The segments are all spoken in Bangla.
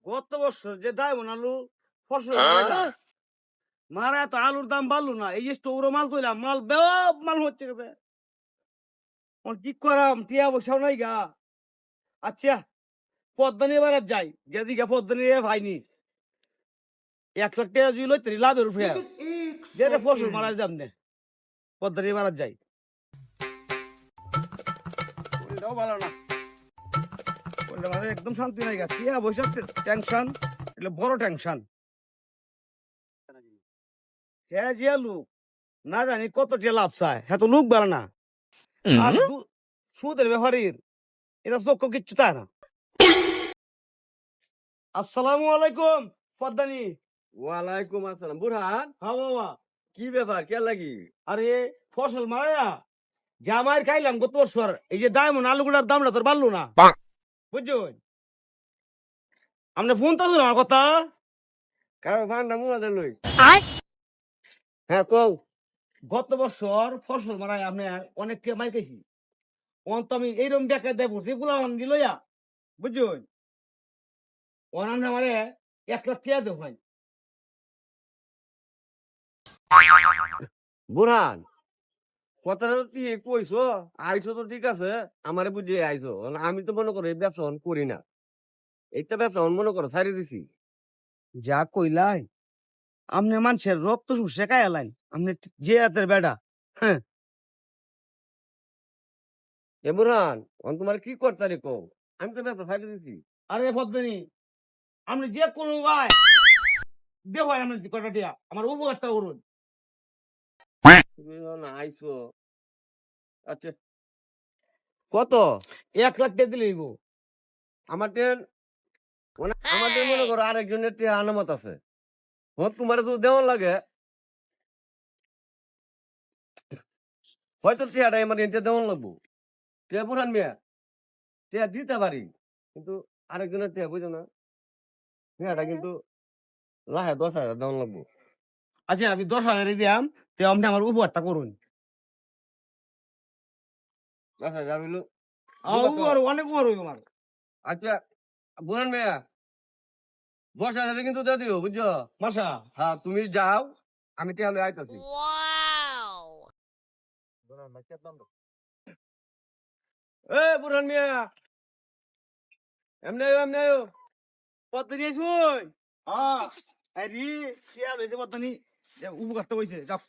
গত বছর যে ডায়মন্ড আলু ফসল লাগাইলাম, মারা এত আলুর দাম বাড়লো না, এই যে স্টোরও মাল তৈলাম, মাল বেও মাল হচ্ছে গেছে। কি করাম, টিয়া বসাও নাই গা। আচ্ছা, পদ্মা নিয়ে বেড়াত যাই, গেদিকে পদ্মা নিয়ে ভাইনি 1 লাখ টাকা জুই লই তরি লাভের উপরে যেটা ফসল মারা দাম নে, পদ্মা নিয়ে বেড়াত যাই। ওইটাও ভালো না, ওইটা মানে একদম শান্তি নাই গা। টিয়া বসে টেনশন, এটা বড় টেনশন। হ্যাঁ যে লোক না জানি কত যে লাভ চায়, হ্যাঁ তো লোক বাড়ে না। আর সুদের ব্যাপারীর এটা চোখ কিচ্ছু চায় না। আসসালামু আলাইকুম পদ্মানি। ওয়ালাইকুম আসসালাম। বুরহান, হ্যাঁ বাবা। কি ব্যাপার, কে লাগি? আরে ফসল মারা জামাই খাইলাম গত বছর, এই যে ডায়মন্ড আলুগুলার দামটা তোর বাড়লো না, বুঝছেন? আপনি ফোন তো আমার কথা। কারো ভান্ডা মুয়াদে লই। হ্যাঁ কও। গত বছর ফসল মারাই আপনি অনেক টাকা মাই খাইছি, অন্ত আমি এইরকম টাকা দেবো সেগুলো আনি লইয়া, বুঝছেন? অনান আমারে 1 লাখ টাকা দেবো ভাই। বুরহান, কথাটা তো তুই কইছো, আইছো তো ঠিক আছে, আমারে বুঝিয়ে আইছো। আমি তো মনে করো এই ব্যবসা অন করি না, এইটা ব্যবসা অন মনে করো ছাড়ি দিছি। যা কইলাই, আপনি মানুষের রক্ত শেখাই এলাইন, আপনি যে হাতের বেড়া। হ্যাঁ এ বুরহান, অন তোমার কি করতারি কও? আমি তো ব্যবসা ছাড়ি দিছি। আরে পদ্মিনী, আপনি যে কোনো ভাই দেখ ভাই, আপনি কটা টিয়া আমার উপকারটা করুন। তুমি যখন আইছো, আচ্ছা কত? 1 লাখ টাকা দিলে গো। আমাদের মানে আমাদের মনে করো আরেকজনের টিয়া আনামত আছে, তোমার তো দেওয়ার লাগে, হয়তো টিয়াটা আমার এনতে দেওয়ান লাগবো। টিয়া বুরহান মিয়া, টিয়া দিতে পারি, কিন্তু আরেকজনের টিয়া বুঝো না, টিয়াটা কিন্তু লাহে 10,000 দেওয়ান লাগবো। আচ্ছা আমি 10,000 দিলাম, তো আপনি আমার উপকারটা করুন। 10,000 হইলো। উপকার অনেক উপকার হইব আমার। আচ্ছা বুরহান মিয়া, 10,000 কিন্তু দিয়ে দিও, বুঝছো? মাসা হ্যাঁ তুমি যাও, আমি টিয়া লই আইতাছি। এ বুরহান মিয়া, এমনি আইও, এমনি আইও। পদ্মিনী আইসুই। হ্যাঁ আরে টিয়া লইছে পদ্মিনী, উপকারটা হইছে যাও।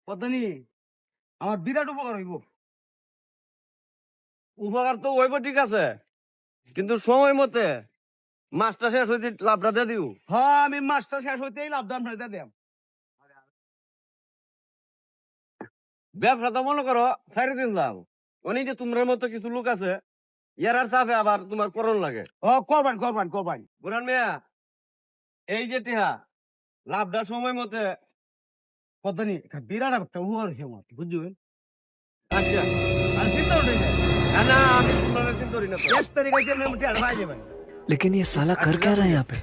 পদ্মিনী আমার বিরাট উপকার হইব। উপকার তো হইব ঠিক আছে, কিন্তু সময় মতে মাছটা শেষ হইতে লাভটা দিয়ে দিও। হ্যাঁ আমি মাসটা শেষ হইতেই লাভ দাম ফেরত দিলাম। ব্যবসা তো মনে করো 4.5 লাখ, উনি যে তোমার মতো কিছু লোক আছে, ইয়ার চাপে আবার তোমার করণ লাগে। ও করবেন করবেন করবেন। বুরহান মিয়া, এই যে টিহা লাভটা সময় মতে। পদ্মিনী বিরাট একটা উপকার হইছে আমার, বুঝছেন? আচ্ছা আর চিন্তা উঠে যায়, না, আমি তোমার চিন্তা করি না তো। 1 তারিখ আইতে আমি টিয়া পাই যাবেন। लेकिन ये साला कर क्या रहा है यहाँ पे?